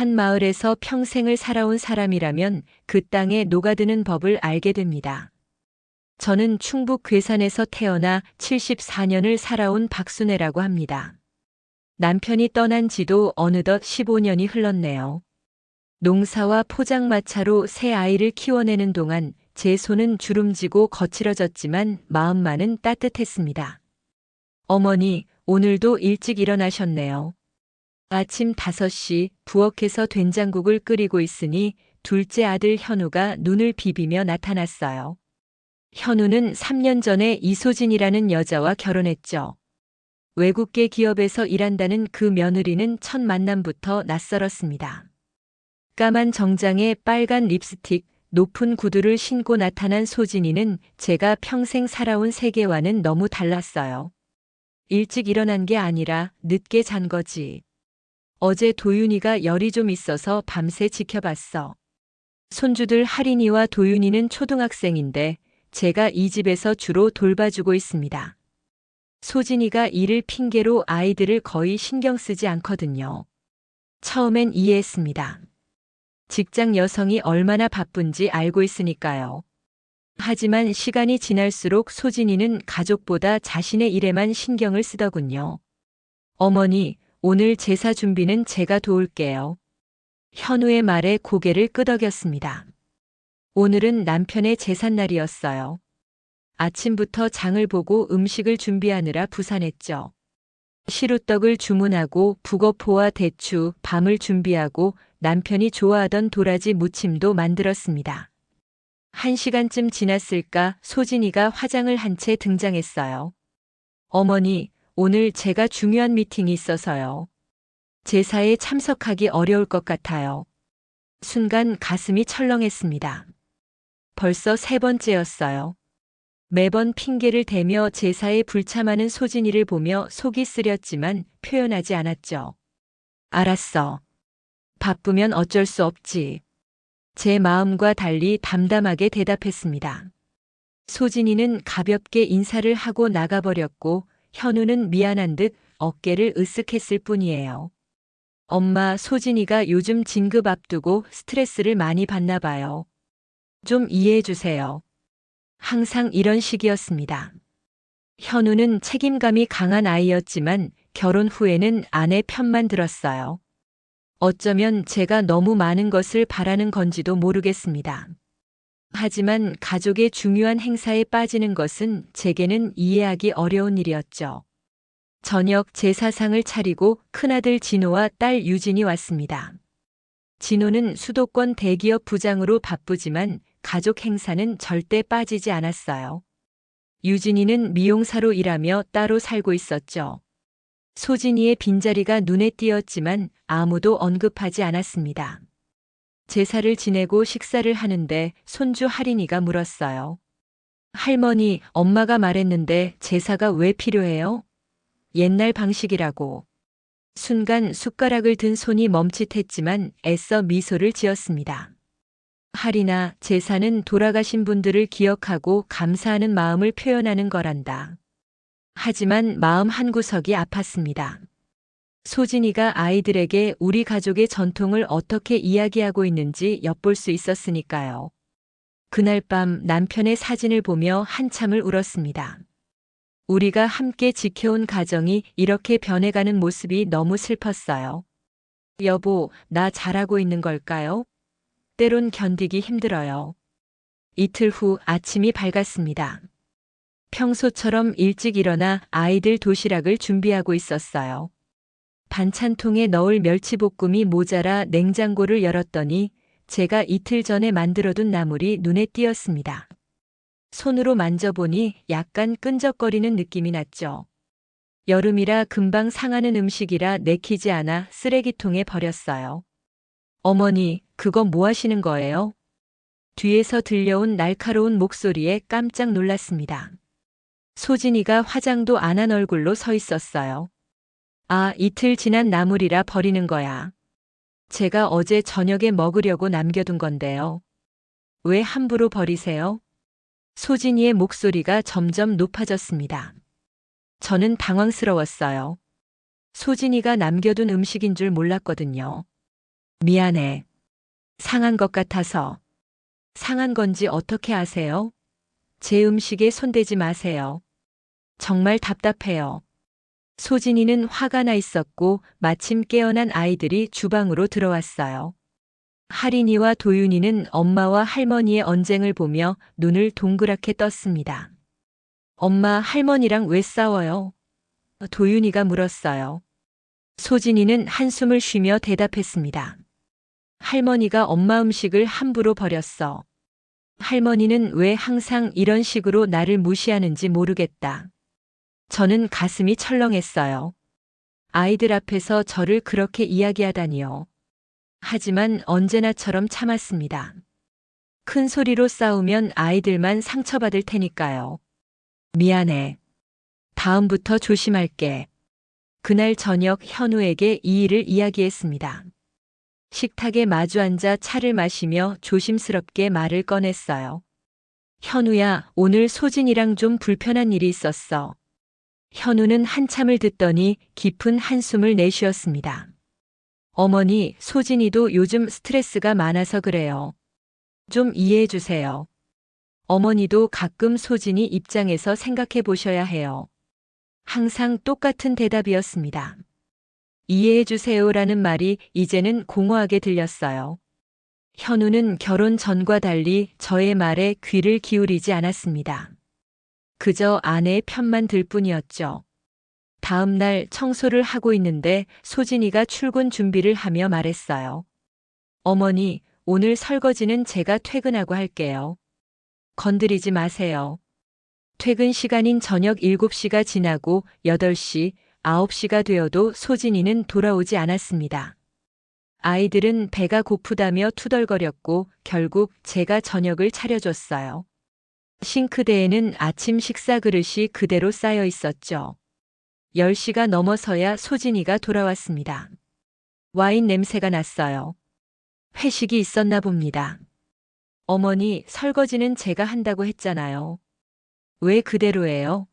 한 마을에서 평생을 살아온 사람이라면 그 땅에 녹아드는 법을 알게 됩니다. 저는 충북 괴산에서 태어나 74년을 살아온 박순애라고 합니다. 남편이 떠난 지도 어느덧 15년이 흘렀네요. 농사와 포장마차로 새 아이를 키워내는 동안 제 손은 주름지고 거칠어졌지만 마음만은 따뜻했습니다. 어머니, 오늘도 일찍 일어나셨네요. 아침 5시 부엌에서 된장국을 끓이고 있으니 둘째 아들 현우가 눈을 비비며 나타났어요. 현우는 3년 전에 이소진이라는 여자와 결혼했죠. 외국계 기업에서 일한다는 그 며느리는 첫 만남부터 낯설었습니다. 까만 정장에 빨간 립스틱, 높은 구두를 신고 나타난 소진이는 제가 평생 살아온 세계와는 너무 달랐어요. 일찍 일어난 게 아니라 늦게 잔 거지. 어제 도윤이가 열이 좀 있어서 밤새 지켜봤어. 손주들 하린이와 도윤이는 초등학생인데 제가 이 집에서 주로 돌봐주고 있습니다. 소진이가 일을 핑계로 아이들을 거의 신경 쓰지 않거든요. 처음엔 이해했습니다. 직장 여성이 얼마나 바쁜지 알고 있으니까요. 하지만 시간이 지날수록 소진이는 가족보다 자신의 일에만 신경을 쓰더군요. 어머니, 오늘 제사 준비는 제가 도울게요. 현우의 말에 고개를 끄덕였습니다. 오늘은 남편의 제삿날이었어요. 아침부터 장을 보고 음식을 준비하느라 부산했죠. 시루떡을 주문하고 북어포와 대추, 밤을 준비하고 남편이 좋아하던 도라지 무침도 만들었습니다. 1시간쯤 지났을까 소진이가 화장을 한 채 등장했어요. 어머니, 오늘 제가 중요한 미팅이 있어서요. 제사에 참석하기 어려울 것 같아요. 순간 가슴이 철렁했습니다. 벌써 3번째였어요. 매번 핑계를 대며 제사에 불참하는 소진이를 보며 속이 쓰렸지만 표현하지 않았죠. 알았어. 바쁘면 어쩔 수 없지. 제 마음과 달리 담담하게 대답했습니다. 소진이는 가볍게 인사를 하고 나가버렸고 현우는 미안한 듯 어깨를 으쓱했을 뿐이에요. 엄마, 소진이가 요즘 진급 앞두고 스트레스를 많이 받나 봐요. 좀 이해해 주세요. 항상 이런 식이었습니다. 현우는 책임감이 강한 아이였지만 결혼 후에는 아내 편만 들었어요. 어쩌면 제가 너무 많은 것을 바라는 건지도 모르겠습니다. 하지만 가족의 중요한 행사에 빠지는 것은 제게는 이해하기 어려운 일이었죠. 저녁 제사상을 차리고 큰아들 진호와 딸 유진이 왔습니다. 진호는 수도권 대기업 부장으로 바쁘지만 가족 행사는 절대 빠지지 않았어요. 유진이는 미용사로 일하며 따로 살고 있었죠. 소진이의 빈자리가 눈에 띄었지만 아무도 언급하지 않았습니다. 제사를 지내고 식사를 하는데 손주 하린이가 물었어요. 할머니, 엄마가 말했는데 제사가 왜 필요해요? 옛날 방식이라고. 순간 숟가락을 든 손이 멈칫했지만 애써 미소를 지었습니다. 하린아, 제사는 돌아가신 분들을 기억하고 감사하는 마음을 표현하는 거란다. 하지만 마음 한구석이 아팠습니다. 소진이가 아이들에게 우리 가족의 전통을 어떻게 이야기하고 있는지 엿볼 수 있었으니까요. 그날 밤 남편의 사진을 보며 한참을 울었습니다. 우리가 함께 지켜온 가정이 이렇게 변해가는 모습이 너무 슬펐어요. 여보, 나 잘하고 있는 걸까요? 때론 견디기 힘들어요. 이틀 후 아침이 밝았습니다. 평소처럼 일찍 일어나 아이들 도시락을 준비하고 있었어요. 반찬통에 넣을 멸치볶음이 모자라 냉장고를 열었더니 제가 이틀 전에 만들어둔 나물이 눈에 띄었습니다. 손으로 만져보니 약간 끈적거리는 느낌이 났죠. 여름이라 금방 상하는 음식이라 내키지 않아 쓰레기통에 버렸어요. 어머니, 그거 뭐 하시는 거예요? 뒤에서 들려온 날카로운 목소리에 깜짝 놀랐습니다. 소진이가 화장도 안 한 얼굴로 서 있었어요. 아, 이틀 지난 나물이라 버리는 거야. 제가 어제 저녁에 먹으려고 남겨둔 건데요. 왜 함부로 버리세요? 소진이의 목소리가 점점 높아졌습니다. 저는 당황스러웠어요. 소진이가 남겨둔 음식인 줄 몰랐거든요. 미안해. 상한 것 같아서. 상한 건지 어떻게 아세요? 제 음식에 손대지 마세요. 정말 답답해요. 소진이는 화가 나 있었고 마침 깨어난 아이들이 주방으로 들어왔어요. 하린이와 도윤이는 엄마와 할머니의 언쟁을 보며 눈을 동그랗게 떴습니다. 엄마, 할머니랑 왜 싸워요? 도윤이가 물었어요. 소진이는 한숨을 쉬며 대답했습니다. 할머니가 엄마 음식을 함부로 버렸어. 할머니는 왜 항상 이런 식으로 나를 무시하는지 모르겠다. 저는 가슴이 철렁했어요. 아이들 앞에서 저를 그렇게 이야기하다니요. 하지만 언제나처럼 참았습니다. 큰 소리로 싸우면 아이들만 상처받을 테니까요. 미안해. 다음부터 조심할게. 그날 저녁 현우에게 이 일을 이야기했습니다. 식탁에 마주 앉아 차를 마시며 조심스럽게 말을 꺼냈어요. 현우야, 오늘 소진이랑 좀 불편한 일이 있었어. 현우는 한참을 듣더니 깊은 한숨을 내쉬었습니다. 어머니, 소진이도 요즘 스트레스가 많아서 그래요. 좀 이해해 주세요. 어머니도 가끔 소진이 입장에서 생각해 보셔야 해요. 항상 똑같은 대답이었습니다. 이해해 주세요라는 말이 이제는 공허하게 들렸어요. 현우는 결혼 전과 달리 저의 말에 귀를 기울이지 않았습니다. 그저 아내의 편만 들 뿐이었죠. 다음 날 청소를 하고 있는데 소진이가 출근 준비를 하며 말했어요. 어머니, 오늘 설거지는 제가 퇴근하고 할게요. 건드리지 마세요. 퇴근 시간인 저녁 7시가 지나고 8시, 9시가 되어도 소진이는 돌아오지 않았습니다. 아이들은 배가 고프다며 투덜거렸고 결국 제가 저녁을 차려줬어요. 싱크대에는 아침 식사 그릇이 그대로 쌓여 있었죠. 10시가 넘어서야 소진이가 돌아왔습니다. 와인 냄새가 났어요. 회식이 있었나 봅니다. 어머니, 설거지는 제가 한다고 했잖아요. 왜 그대로예요?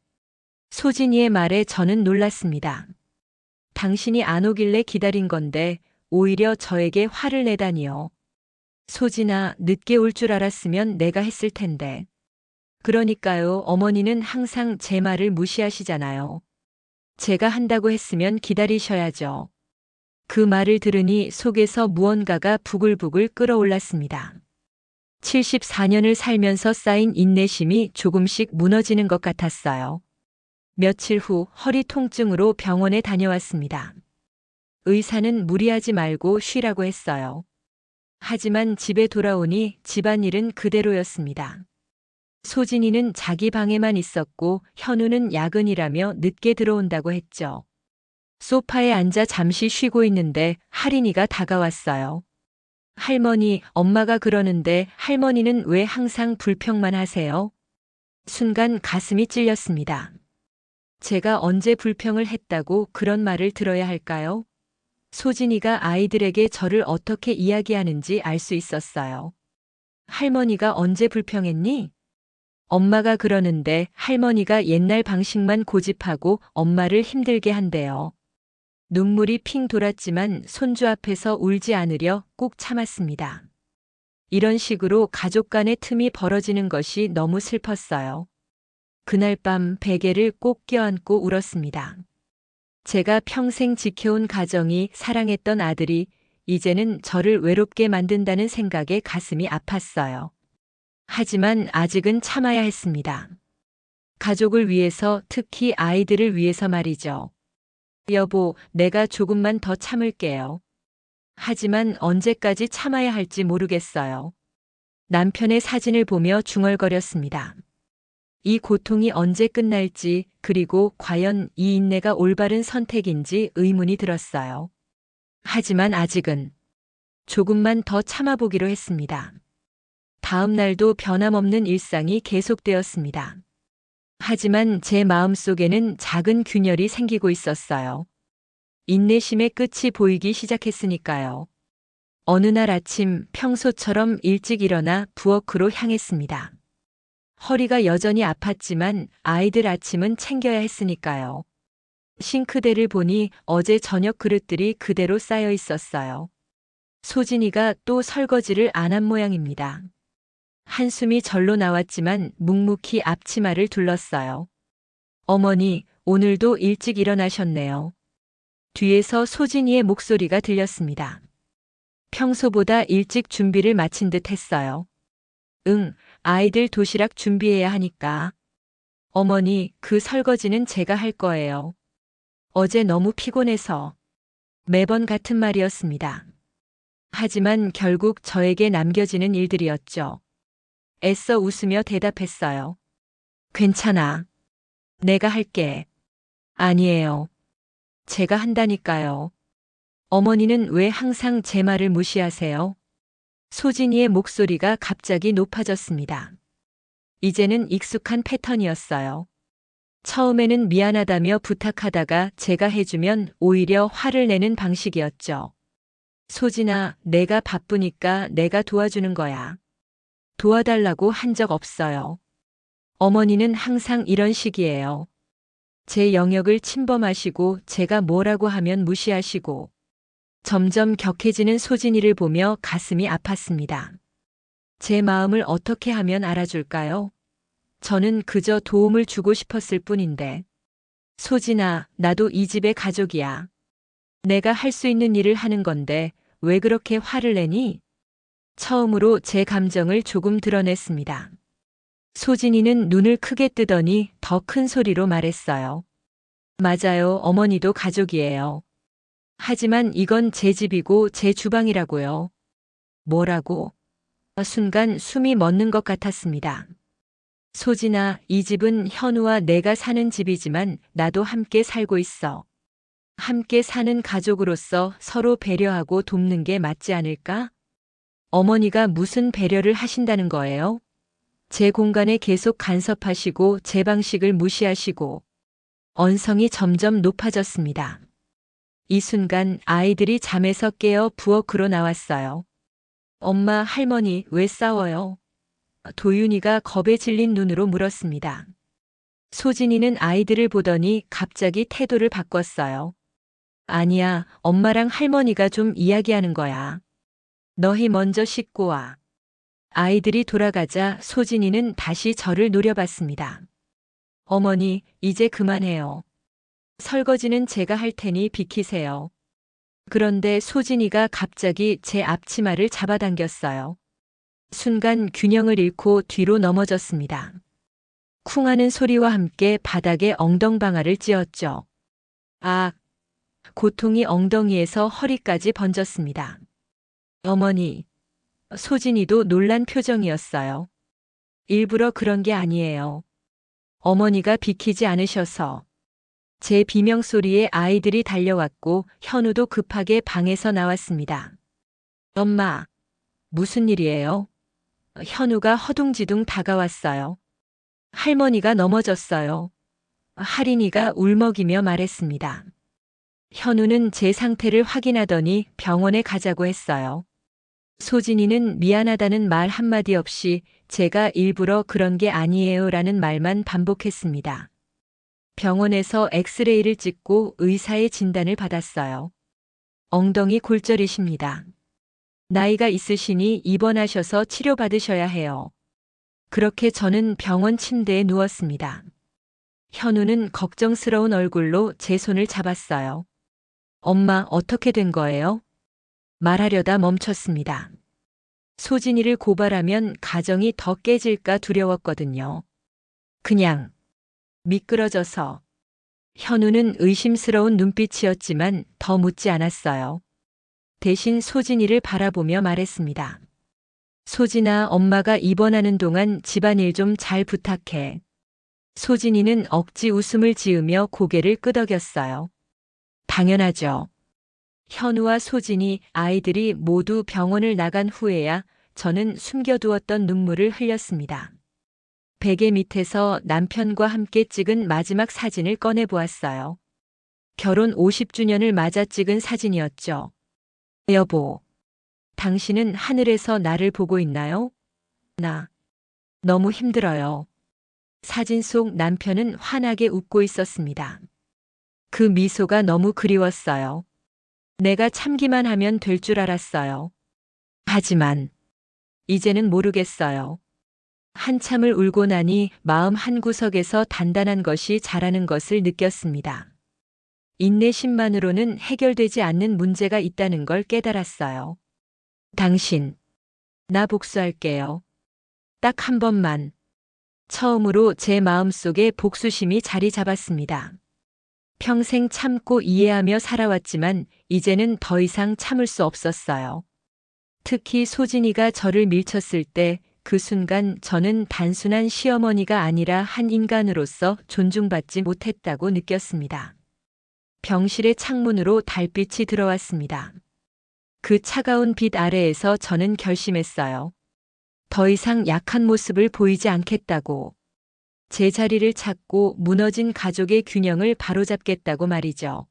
소진이의 말에 저는 놀랐습니다. 당신이 안 오길래 기다린 건데 오히려 저에게 화를 내다니요. 소진아, 늦게 올 줄 알았으면 내가 했을 텐데. 그러니까요, 어머니는 항상 제 말을 무시하시잖아요. 제가 한다고 했으면 기다리셔야죠. 그 말을 들으니 속에서 무언가가 부글부글 끓어올랐습니다. 74년을 살면서 쌓인 인내심이 조금씩 무너지는 것 같았어요. 며칠 후 허리 통증으로 병원에 다녀왔습니다. 의사는 무리하지 말고 쉬라고 했어요. 하지만 집에 돌아오니 집안일은 그대로였습니다. 소진이는 자기 방에만 있었고 현우는 야근이라며 늦게 들어온다고 했죠. 소파에 앉아 잠시 쉬고 있는데 하린이가 다가왔어요. 할머니, 엄마가 그러는데 할머니는 왜 항상 불평만 하세요? 순간 가슴이 찔렸습니다. 제가 언제 불평을 했다고 그런 말을 들어야 할까요? 소진이가 아이들에게 저를 어떻게 이야기하는지 알 수 있었어요. 할머니가 언제 불평했니? 엄마가 그러는데 할머니가 옛날 방식만 고집하고 엄마를 힘들게 한대요. 눈물이 핑 돌았지만 손주 앞에서 울지 않으려 꾹 참았습니다. 이런 식으로 가족 간의 틈이 벌어지는 것이 너무 슬펐어요. 그날 밤 베개를 꼭 껴안고 울었습니다. 제가 평생 지켜온 가정이 사랑했던 아들이 이제는 저를 외롭게 만든다는 생각에 가슴이 아팠어요. 하지만 아직은 참아야 했습니다. 가족을 위해서, 특히 아이들을 위해서 말이죠. 여보, 내가 조금만 더 참을게요. 하지만 언제까지 참아야 할지 모르겠어요. 남편의 사진을 보며 중얼거렸습니다. 이 고통이 언제 끝날지, 그리고 과연 이 인내가 올바른 선택인지 의문이 들었어요. 하지만 아직은 조금만 더 참아보기로 했습니다. 다음 날도 변함없는 일상이 계속되었습니다. 하지만 제 마음속에는 작은 균열이 생기고 있었어요. 인내심의 끝이 보이기 시작했으니까요. 어느 날 아침 평소처럼 일찍 일어나 부엌으로 향했습니다. 허리가 여전히 아팠지만 아이들 아침은 챙겨야 했으니까요. 싱크대를 보니 어제 저녁 그릇들이 그대로 쌓여 있었어요. 소진이가 또 설거지를 안 한 모양입니다. 한숨이 절로 나왔지만 묵묵히 앞치마를 둘렀어요. 어머니, 오늘도 일찍 일어나셨네요. 뒤에서 소진이의 목소리가 들렸습니다. 평소보다 일찍 준비를 마친 듯 했어요. 응, 아이들 도시락 준비해야 하니까. 어머니, 그 설거지는 제가 할 거예요. 어제 너무 피곤해서. 매번 같은 말이었습니다. 하지만 결국 저에게 남겨지는 일들이었죠. 애써 웃으며 대답했어요. 괜찮아. 내가 할게. 아니에요. 제가 한다니까요. 어머니는 왜 항상 제 말을 무시하세요? 소진이의 목소리가 갑자기 높아졌습니다. 이제는 익숙한 패턴이었어요. 처음에는 미안하다며 부탁하다가 제가 해주면 오히려 화를 내는 방식이었죠. 소진아, 내가 바쁘니까 내가 도와주는 거야. 도와달라고 한 적 없어요. 어머니는 항상 이런 식이에요. 제 영역을 침범하시고 제가 뭐라고 하면 무시하시고 점점 격해지는 소진이를 보며 가슴이 아팠습니다. 제 마음을 어떻게 하면 알아줄까요? 저는 그저 도움을 주고 싶었을 뿐인데. 소진아, 나도 이 집의 가족이야. 내가 할 수 있는 일을 하는 건데 왜 그렇게 화를 내니? 처음으로 제 감정을 조금 드러냈습니다. 소진이는 눈을 크게 뜨더니 더 큰 소리로 말했어요. 맞아요, 어머니도 가족이에요. 하지만 이건 제 집이고 제 주방이라고요. 뭐라고? 순간 숨이 멎는 것 같았습니다. 소진아, 이 집은 현우와 내가 사는 집이지만 나도 함께 살고 있어. 함께 사는 가족으로서 서로 배려하고 돕는 게 맞지 않을까? 어머니가 무슨 배려를 하신다는 거예요? 제 공간에 계속 간섭하시고 제 방식을 무시하시고 언성이 점점 높아졌습니다. 이 순간 아이들이 잠에서 깨어 부엌으로 나왔어요. 엄마, 할머니, 왜 싸워요? 도윤이가 겁에 질린 눈으로 물었습니다. 소진이는 아이들을 보더니 갑자기 태도를 바꿨어요. 아니야, 엄마랑 할머니가 좀 이야기하는 거야. 너희 먼저 씻고 와. 아이들이 돌아가자 소진이는 다시 저를 노려봤습니다. 어머니, 이제 그만해요. 설거지는 제가 할 테니 비키세요. 그런데 소진이가 갑자기 제 앞치마를 잡아당겼어요. 순간 균형을 잃고 뒤로 넘어졌습니다. 쿵 하는 소리와 함께 바닥에 엉덩방아를 찧었죠. 아, 고통이 엉덩이에서 허리까지 번졌습니다. 어머니, 소진이도 놀란 표정이었어요. 일부러 그런 게 아니에요. 어머니가 비키지 않으셔서. 제 비명소리에 아이들이 달려왔고 현우도 급하게 방에서 나왔습니다. 엄마, 무슨 일이에요? 현우가 허둥지둥 다가왔어요. 할머니가 넘어졌어요. 할인이가 울먹이며 말했습니다. 현우는 제 상태를 확인하더니 병원에 가자고 했어요. 소진이는 미안하다는 말 한마디 없이 제가 일부러 그런 게 아니에요 라는 말만 반복했습니다. 병원에서 엑스레이를 찍고 의사의 진단을 받았어요. 엉덩이 골절이십니다. 나이가 있으시니 입원하셔서 치료받으셔야 해요. 그렇게 저는 병원 침대에 누웠습니다. 현우는 걱정스러운 얼굴로 제 손을 잡았어요. 엄마, 어떻게 된 거예요? 말하려다 멈췄습니다. 소진이를 고발하면 가정이 더 깨질까 두려웠거든요. 그냥 미끄러져서. 현우는 의심스러운 눈빛이었지만 더 묻지 않았어요. 대신 소진이를 바라보며 말했습니다. 소진아, 엄마가 입원하는 동안 집안일 좀 잘 부탁해. 소진이는 억지 웃음을 지으며 고개를 끄덕였어요. 당연하죠. 현우와 소진이 아이들이 모두 병원을 나간 후에야 저는 숨겨두었던 눈물을 흘렸습니다. 베개 밑에서 남편과 함께 찍은 마지막 사진을 꺼내 보았어요. 결혼 50주년을 맞아 찍은 사진이었죠. 여보, 당신은 하늘에서 나를 보고 있나요? 나 너무 힘들어요. 사진 속 남편은 환하게 웃고 있었습니다. 그 미소가 너무 그리웠어요. 내가 참기만 하면 될 줄 알았어요. 하지만 이제는 모르겠어요. 한참을 울고 나니 마음 한구석에서 단단한 것이 자라는 것을 느꼈습니다. 인내심만으로는 해결되지 않는 문제가 있다는 걸 깨달았어요. 당신, 나 복수할게요. 딱 한 번만. 처음으로 제 마음속에 복수심이 자리 잡았습니다. 평생 참고 이해하며 살아왔지만 이제는 더 이상 참을 수 없었어요. 특히 소진이가 저를 밀쳤을 때 그 순간 저는 단순한 시어머니가 아니라 한 인간으로서 존중받지 못했다고 느꼈습니다. 병실의 창문으로 달빛이 들어왔습니다. 그 차가운 빛 아래에서 저는 결심했어요. 더 이상 약한 모습을 보이지 않겠다고. 제 자리를 찾고 무너진 가족의 균형을 바로잡겠다고 말이죠.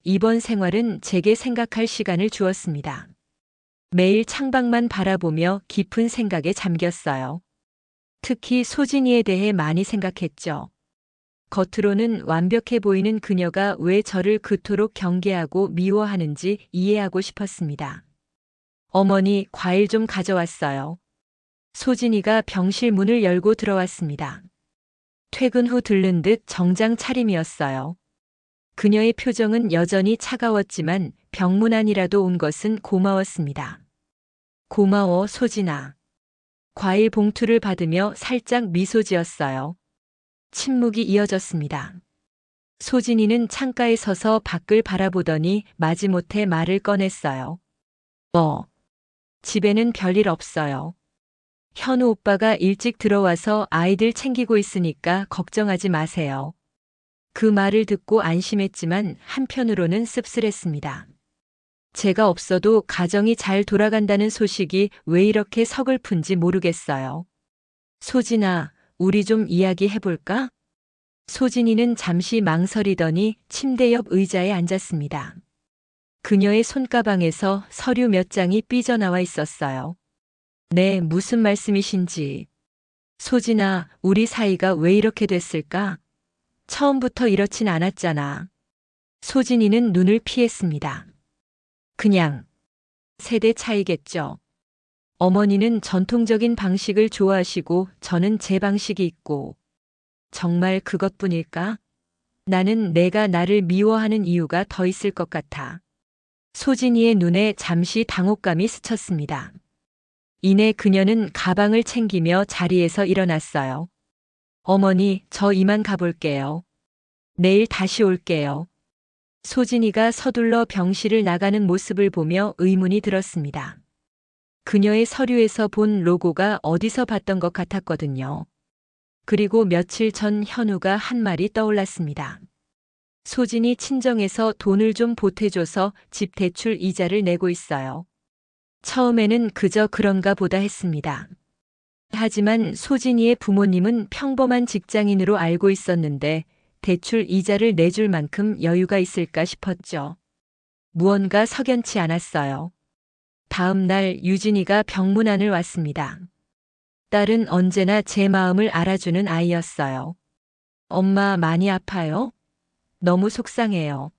이번 생활은 제게 생각할 시간을 주었습니다. 매일 창밖만 바라보며 깊은 생각에 잠겼어요. 특히 소진이에 대해 많이 생각했죠. 겉으로는 완벽해 보이는 그녀가 왜 저를 그토록 경계하고 미워하는지 이해하고 싶었습니다. 어머니, 과일 좀 가져왔어요. 소진이가 병실 문을 열고 들어왔습니다. 퇴근 후 들른 듯 정장 차림이었어요. 그녀의 표정은 여전히 차가웠지만 병문 안이라도 온 것은 고마웠습니다. 고마워, 소진아. 과일 봉투를 받으며 살짝 미소 지었어요. 침묵이 이어졌습니다. 소진이는 창가에 서서 밖을 바라보더니 마지못해 말을 꺼냈어요. 집에는 별일 없어요. 현우 오빠가 일찍 들어와서 아이들 챙기고 있으니까 걱정하지 마세요. 그 말을 듣고 안심했지만 한편으로는 씁쓸했습니다. 제가 없어도 가정이 잘 돌아간다는 소식이 왜 이렇게 서글픈지 모르겠어요. 소진아, 우리 좀 이야기해볼까? 소진이는 잠시 망설이더니 침대 옆 의자에 앉았습니다. 그녀의 손가방에서 서류 몇 장이 삐져나와 있었어요. 네, 무슨 말씀이신지. 소진아, 우리 사이가 왜 이렇게 됐을까? 처음부터 이렇진 않았잖아. 소진이는 눈을 피했습니다. 그냥 세대 차이겠죠. 어머니는 전통적인 방식을 좋아하시고 저는 제 방식이 있고. 정말 그것뿐일까? 나는 내가 나를 미워하는 이유가 더 있을 것 같아. 소진이의 눈에 잠시 당혹감이 스쳤습니다. 이내 그녀는 가방을 챙기며 자리에서 일어났어요. 어머니, 저 이만 가볼게요. 내일 다시 올게요. 소진이가 서둘러 병실을 나가는 모습을 보며 의문이 들었습니다. 그녀의 서류에서 본 로고가 어디서 봤던 것 같았거든요. 그리고 며칠 전 현우가 한 말이 떠올랐습니다. 소진이 친정에서 돈을 좀 보태줘서 집 대출 이자를 내고 있어요. 처음에는 그저 그런가 보다 했습니다. 하지만 소진이의 부모님은 평범한 직장인으로 알고 있었는데 대출 이자를 내줄 만큼 여유가 있을까 싶었죠. 무언가 석연치 않았어요. 다음 날 유진이가 병문 안을 왔습니다. 딸은 언제나 제 마음을 알아주는 아이였어요. 엄마 많이 아파요? 너무 속상해요.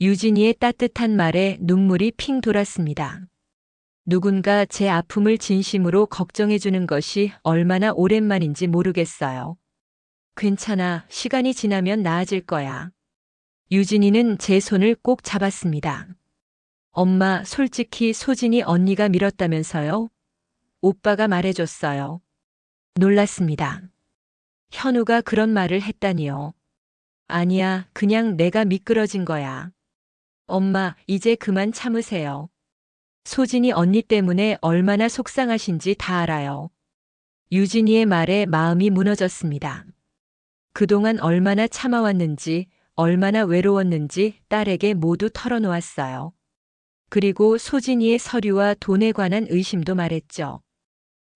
유진이의 따뜻한 말에 눈물이 핑 돌았습니다. 누군가 제 아픔을 진심으로 걱정해주는 것이 얼마나 오랜만인지 모르겠어요. 괜찮아, 시간이 지나면 나아질 거야. 유진이는 제 손을 꼭 잡았습니다. 엄마, 솔직히 소진이 언니가 밀었다면서요? 오빠가 말해줬어요. 놀랐습니다. 현우가 그런 말을 했다니요. 아니야, 그냥 내가 미끄러진 거야. 엄마, 이제 그만 참으세요. 소진이 언니 때문에 얼마나 속상하신지 다 알아요. 유진이의 말에 마음이 무너졌습니다. 그동안 얼마나 참아왔는지, 얼마나 외로웠는지 딸에게 모두 털어놓았어요. 그리고 소진이의 서류와 돈에 관한 의심도 말했죠.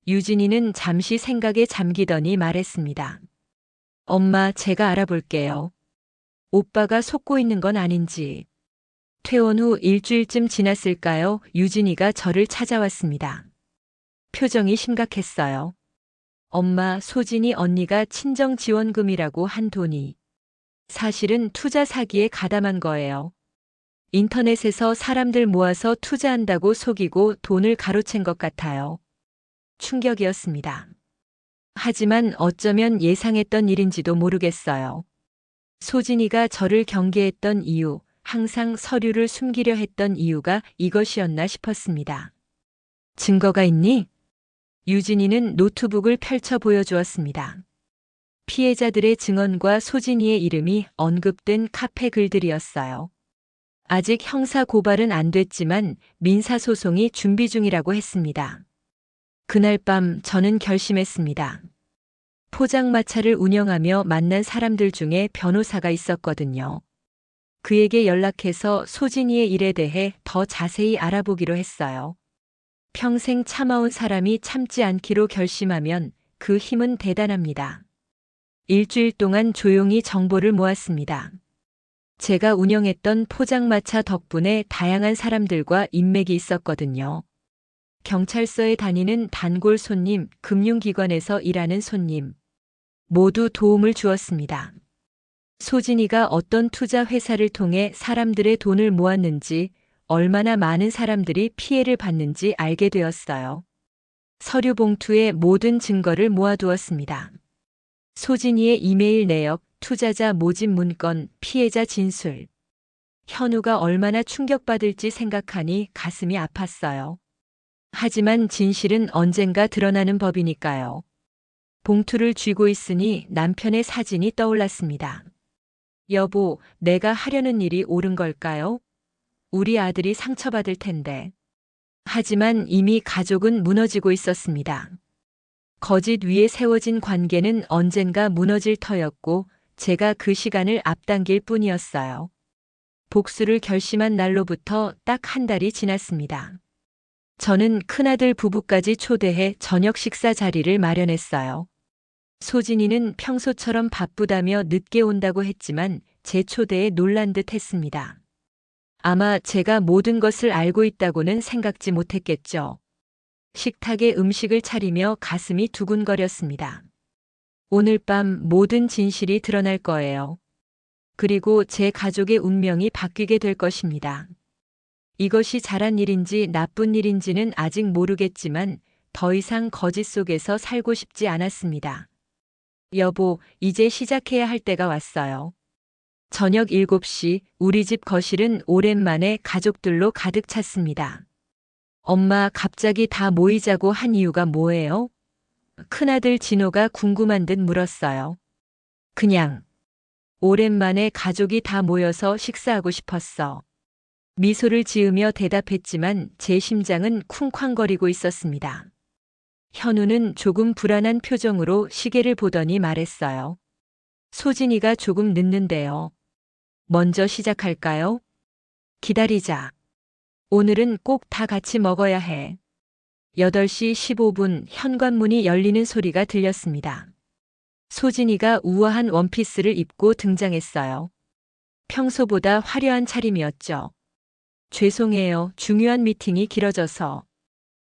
유진이는 잠시 생각에 잠기더니 말했습니다. 엄마, 제가 알아볼게요. 오빠가 속고 있는 건 아닌지. 퇴원 후 일주일쯤 지났을까요? 유진이가 저를 찾아왔습니다. 표정이 심각했어요. 엄마, 소진이 언니가 친정지원금이라고 한 돈이 사실은 투자 사기에 가담한 거예요. 인터넷에서 사람들 모아서 투자한다고 속이고 돈을 가로챈 것 같아요. 충격이었습니다. 하지만 어쩌면 예상했던 일인지도 모르겠어요. 소진이가 저를 경계했던 이유, 항상 서류를 숨기려 했던 이유가 이것이었나 싶었습니다. 증거가 있니? 유진이는 노트북을 펼쳐 보여주었습니다. 피해자들의 증언과 소진이의 이름이 언급된 카페 글들이었어요. 아직 형사 고발은 안 됐지만 민사소송이 준비 중이라고 했습니다. 그날 밤 저는 결심했습니다. 포장마차를 운영하며 만난 사람들 중에 변호사가 있었거든요. 그에게 연락해서 소진이의 일에 대해 더 자세히 알아보기로 했어요. 평생 참아온 사람이 참지 않기로 결심하면 그 힘은 대단합니다. 일주일 동안 조용히 정보를 모았습니다. 제가 운영했던 포장마차 덕분에 다양한 사람들과 인맥이 있었거든요. 경찰서에 다니는 단골 손님, 금융기관에서 일하는 손님. 모두 도움을 주었습니다. 소진이가 어떤 투자 회사를 통해 사람들의 돈을 모았는지, 얼마나 많은 사람들이 피해를 받는지 알게 되었어요. 서류 봉투에 모든 증거를 모아두었습니다. 소진이의 이메일 내역, 투자자 모집 문건, 피해자 진술. 현우가 얼마나 충격받을지 생각하니 가슴이 아팠어요. 하지만 진실은 언젠가 드러나는 법이니까요. 봉투를 쥐고 있으니 남편의 사진이 떠올랐습니다. 여보, 내가 하려는 일이 옳은 걸까요? 우리 아들이 상처받을 텐데. 하지만 이미 가족은 무너지고 있었습니다. 거짓 위에 세워진 관계는 언젠가 무너질 터였고 제가 그 시간을 앞당길 뿐이었어요. 복수를 결심한 날로부터 딱 한 달이 지났습니다. 저는 큰아들 부부까지 초대해 저녁 식사 자리를 마련했어요. 소진이는 평소처럼 바쁘다며 늦게 온다고 했지만 제 초대에 놀란 듯 했습니다. 아마 제가 모든 것을 알고 있다고는 생각지 못했겠죠. 식탁에 음식을 차리며 가슴이 두근거렸습니다. 오늘 밤 모든 진실이 드러날 거예요. 그리고 제 가족의 운명이 바뀌게 될 것입니다. 이것이 잘한 일인지 나쁜 일인지는 아직 모르겠지만 더 이상 거짓 속에서 살고 싶지 않았습니다. 여보, 이제 시작해야 할 때가 왔어요. 저녁 7시 우리 집 거실은 오랜만에 가족들로 가득 찼습니다. 엄마, 갑자기 다 모이자고 한 이유가 뭐예요? 큰아들 진호가 궁금한 듯 물었어요. 그냥 오랜만에 가족이 다 모여서 식사하고 싶었어. 미소를 지으며 대답했지만 제 심장은 쿵쾅거리고 있었습니다. 현우는 조금 불안한 표정으로 시계를 보더니 말했어요. 소진이가 조금 늦는데요. 먼저 시작할까요? 기다리자. 오늘은 꼭 다 같이 먹어야 해. 8시 15분 현관문이 열리는 소리가 들렸습니다. 소진이가 우아한 원피스를 입고 등장했어요. 평소보다 화려한 차림이었죠. 죄송해요. 중요한 미팅이 길어져서.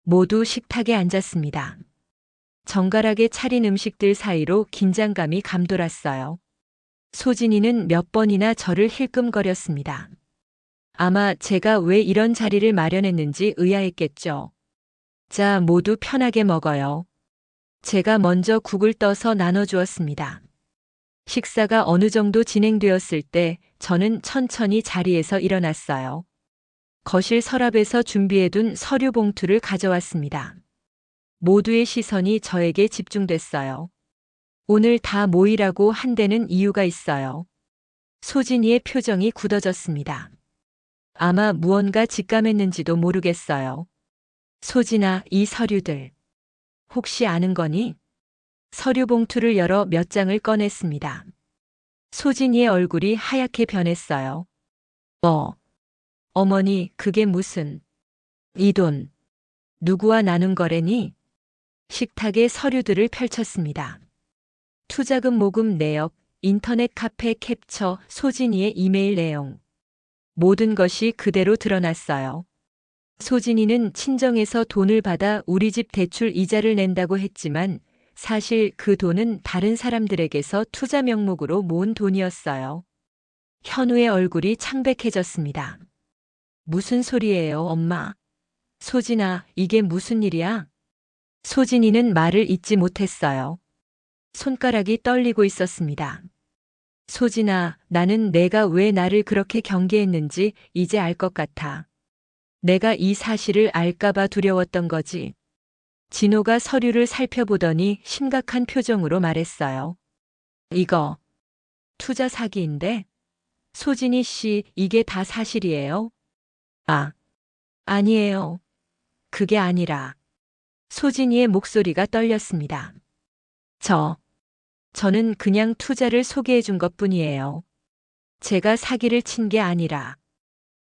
모두 식탁에 앉았습니다. 정갈하게 차린 음식들 사이로 긴장감이 감돌았어요. 소진이는 몇 번이나 저를 힐끔거렸습니다. 아마 제가 왜 이런 자리를 마련했는지 의아했겠죠. 자, 모두 편하게 먹어요. 제가 먼저 국을 떠서 나눠주었습니다. 식사가 어느 정도 진행되었을 때 저는 천천히 자리에서 일어났어요. 거실 서랍에서 준비해둔 서류 봉투를 가져왔습니다. 모두의 시선이 저에게 집중됐어요. 오늘 다 모이라고 한 데는 이유가 있어요. 소진이의 표정이 굳어졌습니다. 아마 무언가 직감했는지도 모르겠어요. 소진아, 이 서류들. 혹시 아는 거니? 서류 봉투를 열어 몇 장을 꺼냈습니다. 소진이의 얼굴이 하얗게 변했어요. 어머니, 그게 무슨... 이 돈, 누구와 나눈 거래니? 식탁에 서류들을 펼쳤습니다. 투자금 모금 내역, 인터넷 카페 캡처, 소진이의 이메일 내용. 모든 것이 그대로 드러났어요. 소진이는 친정에서 돈을 받아 우리 집 대출 이자를 낸다고 했지만 사실 그 돈은 다른 사람들에게서 투자 명목으로 모은 돈이었어요. 현우의 얼굴이 창백해졌습니다. 무슨 소리예요, 엄마? 소진아, 이게 무슨 일이야? 소진이는 말을 잇지 못했어요. 손가락이 떨리고 있었습니다. 소진아, 나는 내가 왜 나를 그렇게 경계했는지 이제 알 것 같아. 내가 이 사실을 알까봐 두려웠던 거지. 진호가 서류를 살펴보더니 심각한 표정으로 말했어요. 이거 투자 사기인데? 소진이 씨, 이게 다 사실이에요? 아, 아니에요. 그게 아니라. 소진이의 목소리가 떨렸습니다. 저는 그냥 투자를 소개해 준 것뿐이에요. 제가 사기를 친 게 아니라.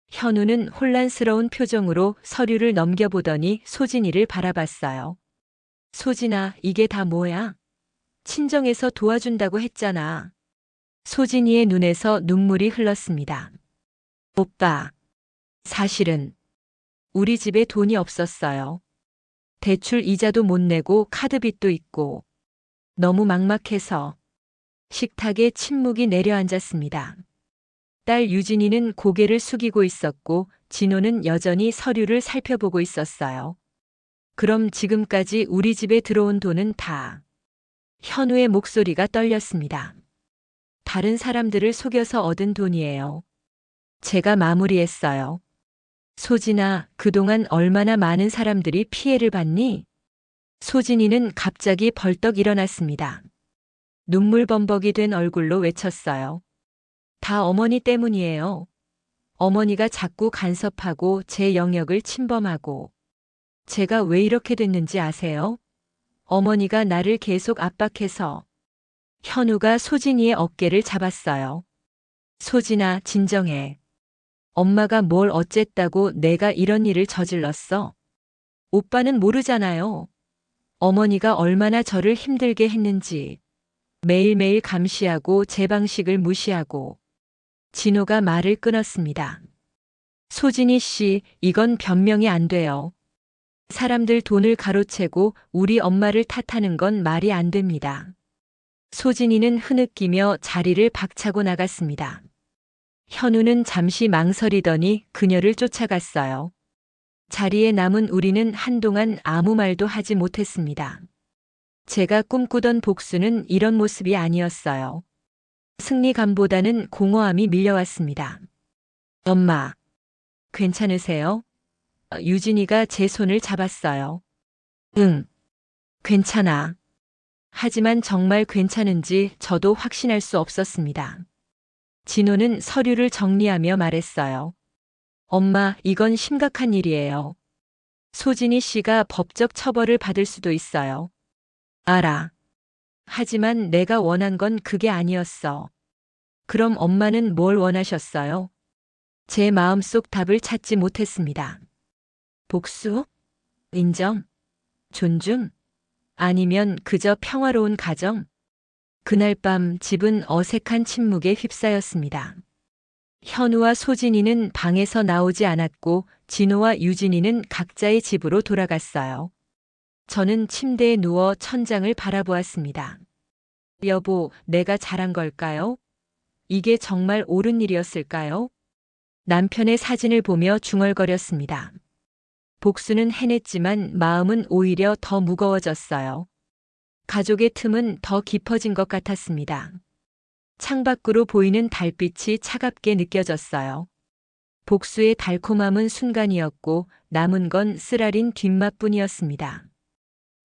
현우는 혼란스러운 표정으로 서류를 넘겨보더니 소진이를 바라봤어요. 소진아, 이게 다 뭐야? 친정에서 도와준다고 했잖아. 소진이의 눈에서 눈물이 흘렀습니다. 오빠, 사실은 우리 집에 돈이 없었어요. 대출 이자도 못 내고 카드빚도 있고 너무 막막해서. 식탁에 침묵이 내려앉았습니다. 딸 유진이는 고개를 숙이고 있었고 진호는 여전히 서류를 살펴보고 있었어요. 그럼 지금까지 우리 집에 들어온 돈은 다. 현우의 목소리가 떨렸습니다. 다른 사람들을 속여서 얻은 돈이에요. 제가 마무리했어요. 소진아, 그동안 얼마나 많은 사람들이 피해를 봤니? 소진이는 갑자기 벌떡 일어났습니다. 눈물범벅이 된 얼굴로 외쳤어요. 다 어머니 때문이에요. 어머니가 자꾸 간섭하고 제 영역을 침범하고. 제가 왜 이렇게 됐는지 아세요? 어머니가 나를 계속 압박해서. 현우가 소진이의 어깨를 잡았어요. 소진아, 진정해. 엄마가 뭘 어쨌다고 내가 이런 일을 저질렀어? 오빠는 모르잖아요. 어머니가 얼마나 저를 힘들게 했는지. 매일매일 감시하고 제 방식을 무시하고. 진호가 말을 끊었습니다. 소진이 씨, 이건 변명이 안 돼요. 사람들 돈을 가로채고 우리 엄마를 탓하는 건 말이 안 됩니다. 소진이는 흐느끼며 자리를 박차고 나갔습니다. 현우는 잠시 망설이더니 그녀를 쫓아갔어요. 자리에 남은 우리는 한동안 아무 말도 하지 못했습니다. 제가 꿈꾸던 복수는 이런 모습이 아니었어요. 승리감보다는 공허함이 밀려왔습니다. 엄마, 괜찮으세요? 유진이가 제 손을 잡았어요. 응, 괜찮아. 하지만 정말 괜찮은지 저도 확신할 수 없었습니다. 진호는 서류를 정리하며 말했어요. 엄마, 이건 심각한 일이에요. 소진이 씨가 법적 처벌을 받을 수도 있어요. 알아. 하지만 내가 원한 건 그게 아니었어. 그럼 엄마는 뭘 원하셨어요? 제 마음속 답을 찾지 못했습니다. 복수? 인정? 존중? 아니면 그저 평화로운 가정? 그날 밤 집은 어색한 침묵에 휩싸였습니다. 현우와 소진이는 방에서 나오지 않았고 진호와 유진이는 각자의 집으로 돌아갔어요. 저는 침대에 누워 천장을 바라보았습니다. 여보, 내가 잘한 걸까요? 이게 정말 옳은 일이었을까요? 남편의 사진을 보며 중얼거렸습니다. 복수는 해냈지만 마음은 오히려 더 무거워졌어요. 가족의 틈은 더 깊어진 것 같았습니다. 창밖으로 보이는 달빛이 차갑게 느껴졌어요. 복수의 달콤함은 순간이었고 남은 건 쓰라린 뒷맛뿐이었습니다.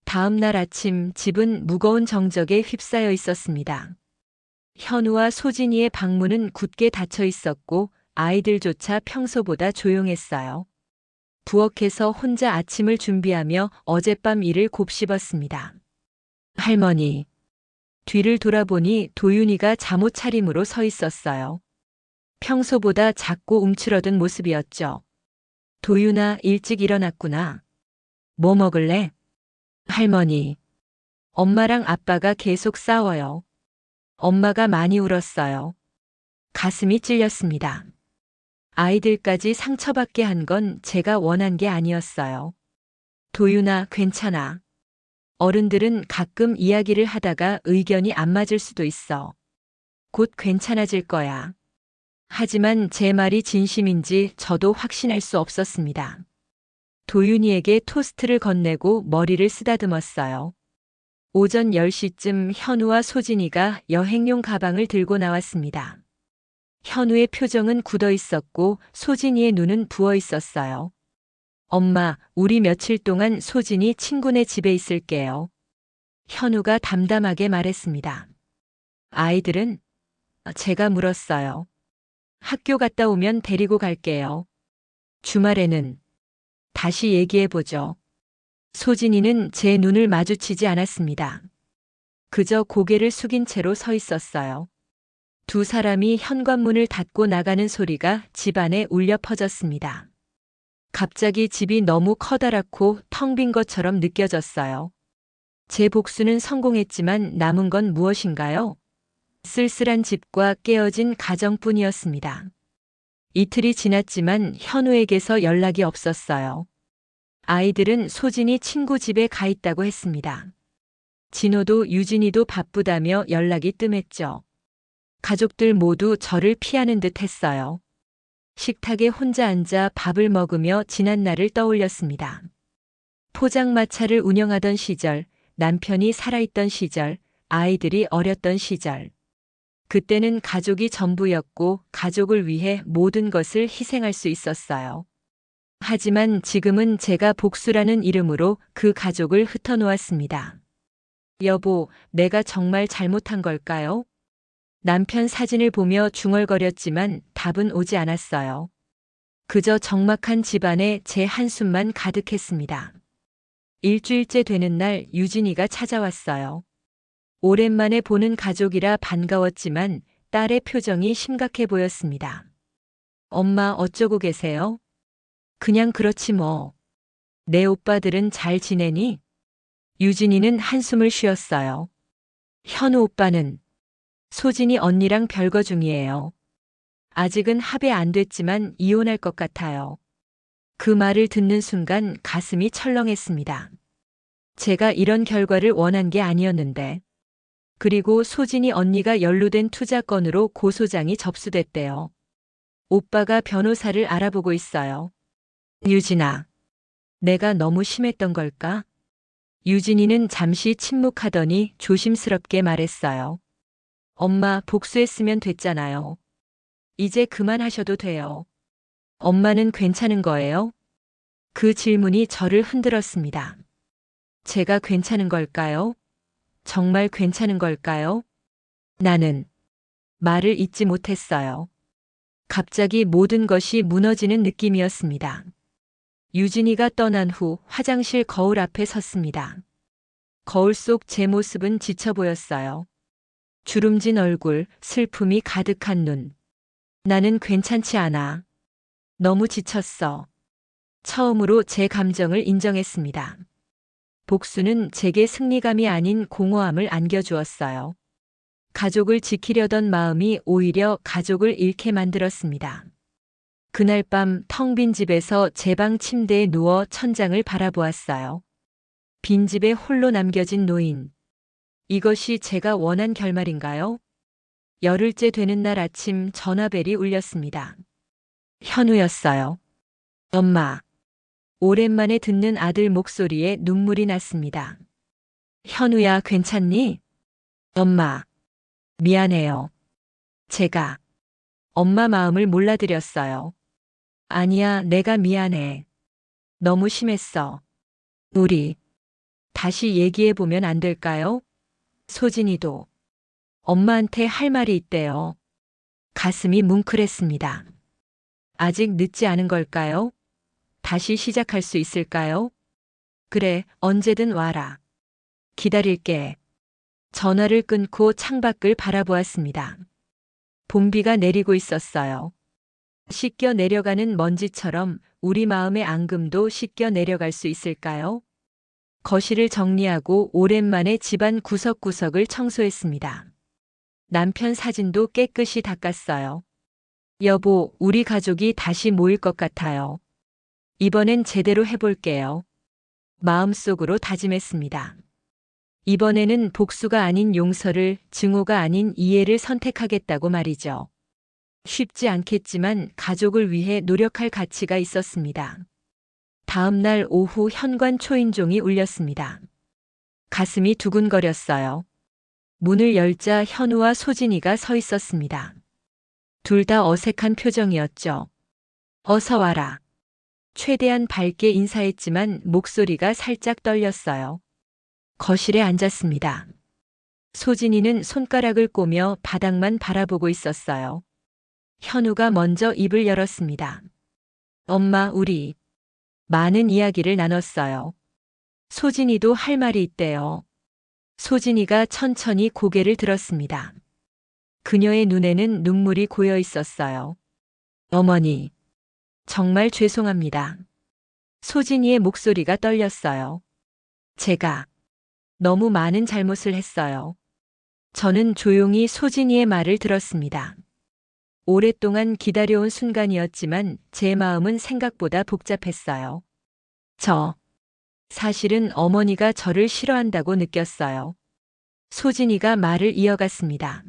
다음 날 아침 집은 무거운 정적에 휩싸여 있었습니다. 현우와 소진이의 방문은 굳게 닫혀 있었고 아이들조차 평소보다 조용했어요. 부엌에서 혼자 아침을 준비하며 어젯밤 일을 곱씹었습니다. 할머니. 뒤를 돌아보니 도윤이가 잠옷 차림으로 서 있었어요. 평소보다 작고 움츠러든 모습이었죠. 도윤아, 일찍 일어났구나. 뭐 먹을래? 할머니. 엄마랑 아빠가 계속 싸워요. 엄마가 많이 울었어요. 가슴이 찔렸습니다. 아이들까지 상처받게 한 건 제가 원한 게 아니었어요. 도윤아, 괜찮아. 어른들은 가끔 이야기를 하다가 의견이 안 맞을 수도 있어. 곧 괜찮아질 거야. 하지만 제 말이 진심인지 저도 확신할 수 없었습니다. 도윤이에게 토스트를 건네고 머리를 쓰다듬었어요. 오전 10시쯤 현우와 소진이가 여행용 가방을 들고 나왔습니다. 현우의 표정은 굳어 있었고 소진이의 눈은 부어 있었어요. 엄마, 우리 며칠 동안 소진이 친구네 집에 있을게요. 현우가 담담하게 말했습니다. 아이들은? 제가 물었어요. 학교 갔다 오면 데리고 갈게요. 주말에는? 다시 얘기해보죠. 소진이는 제 눈을 마주치지 않았습니다. 그저 고개를 숙인 채로 서 있었어요. 두 사람이 현관문을 닫고 나가는 소리가 집안에 울려 퍼졌습니다. 갑자기 집이 너무 커다랗고 텅 빈 것처럼 느껴졌어요. 제 복수는 성공했지만 남은 건 무엇인가요? 쓸쓸한 집과 깨어진 가정뿐이었습니다. 이틀이 지났지만 현우에게서 연락이 없었어요. 아이들은 소진이 친구 집에 가 있다고 했습니다. 진호도 유진이도 바쁘다며 연락이 뜸했죠. 가족들 모두 저를 피하는 듯 했어요. 식탁에 혼자 앉아 밥을 먹으며 지난 날을 떠올렸습니다. 포장마차를 운영하던 시절, 남편이 살아있던 시절, 아이들이 어렸던 시절. 그때는 가족이 전부였고 가족을 위해 모든 것을 희생할 수 있었어요. 하지만 지금은 제가 복수라는 이름으로 그 가족을 흩어놓았습니다. 여보, 내가 정말 잘못한 걸까요? 남편 사진을 보며 중얼거렸지만 답은 오지 않았어요. 그저 적막한 집안에 제 한숨만 가득했습니다. 일주일째 되는 날 유진이가 찾아왔어요. 오랜만에 보는 가족이라 반가웠지만 딸의 표정이 심각해 보였습니다. 엄마 어쩌고 계세요? 그냥 그렇지 뭐. 내 오빠들은 잘 지내니? 유진이는 한숨을 쉬었어요. 현우 오빠는? 소진이 언니랑 별거 중이에요. 아직은 합의 안 됐지만 이혼할 것 같아요. 그 말을 듣는 순간 가슴이 철렁했습니다. 제가 이런 결과를 원한 게 아니었는데. 그리고 소진이 언니가 연루된 투자 건으로 고소장이 접수됐대요. 오빠가 변호사를 알아보고 있어요. 유진아, 내가 너무 심했던 걸까? 유진이는 잠시 침묵하더니 조심스럽게 말했어요. 엄마, 복수했으면 됐잖아요. 이제 그만하셔도 돼요. 엄마는 괜찮은 거예요? 그 질문이 저를 흔들었습니다. 제가 괜찮은 걸까요? 정말 괜찮은 걸까요? 나는 말을 잇지 못했어요. 갑자기 모든 것이 무너지는 느낌이었습니다. 유진이가 떠난 후 화장실 거울 앞에 섰습니다. 거울 속 제 모습은 지쳐 보였어요. 주름진 얼굴, 슬픔이 가득한 눈. 나는 괜찮지 않아. 너무 지쳤어. 처음으로 제 감정을 인정했습니다. 복수는 제게 승리감이 아닌 공허함을 안겨주었어요. 가족을 지키려던 마음이 오히려 가족을 잃게 만들었습니다. 그날 밤 텅 빈 집에서 제 방 침대에 누워 천장을 바라보았어요. 빈집에 홀로 남겨진 노인. 이것이 제가 원한 결말인가요? 열흘째 되는 날 아침 전화벨이 울렸습니다. 현우였어요. 엄마. 오랜만에 듣는 아들 목소리에 눈물이 났습니다. 현우야, 괜찮니? 엄마. 미안해요. 제가 엄마 마음을 몰라드렸어요. 아니야, 내가 미안해. 너무 심했어. 우리 다시 얘기해보면 안 될까요? 소진이도 엄마한테 할 말이 있대요. 가슴이 뭉클했습니다. 아직 늦지 않은 걸까요? 다시 시작할 수 있을까요? 그래, 언제든 와라. 기다릴게. 전화를 끊고 창밖을 바라보았습니다. 봄비가 내리고 있었어요. 씻겨 내려가는 먼지처럼 우리 마음의 앙금도 씻겨 내려갈 수 있을까요? 거실을 정리하고 오랜만에 집안 구석구석을 청소했습니다. 남편 사진도 깨끗이 닦았어요. 여보, 우리 가족이 다시 모일 것 같아요. 이번엔 제대로 해볼게요. 마음속으로 다짐했습니다. 이번에는 복수가 아닌 용서를, 증오가 아닌 이해를 선택하겠다고 말이죠. 쉽지 않겠지만 가족을 위해 노력할 가치가 있었습니다. 다음 날 오후 현관 초인종이 울렸습니다. 가슴이 두근거렸어요. 문을 열자 현우와 소진이가 서 있었습니다. 둘 다 어색한 표정이었죠. 어서 와라. 최대한 밝게 인사했지만 목소리가 살짝 떨렸어요. 거실에 앉았습니다. 소진이는 손가락을 꼬며 바닥만 바라보고 있었어요. 현우가 먼저 입을 열었습니다. 엄마, 우리 많은 이야기를 나눴어요. 소진이도 할 말이 있대요. 소진이가 천천히 고개를 들었습니다. 그녀의 눈에는 눈물이 고여 있었어요. 어머니, 정말 죄송합니다. 소진이의 목소리가 떨렸어요. 제가 너무 많은 잘못을 했어요. 저는 조용히 소진이의 말을 들었습니다. 오랫동안 기다려온 순간이었지만 제 마음은 생각보다 복잡했어요. 사실은 어머니가 저를 싫어한다고 느꼈어요. 소진이가 말을 이어갔습니다.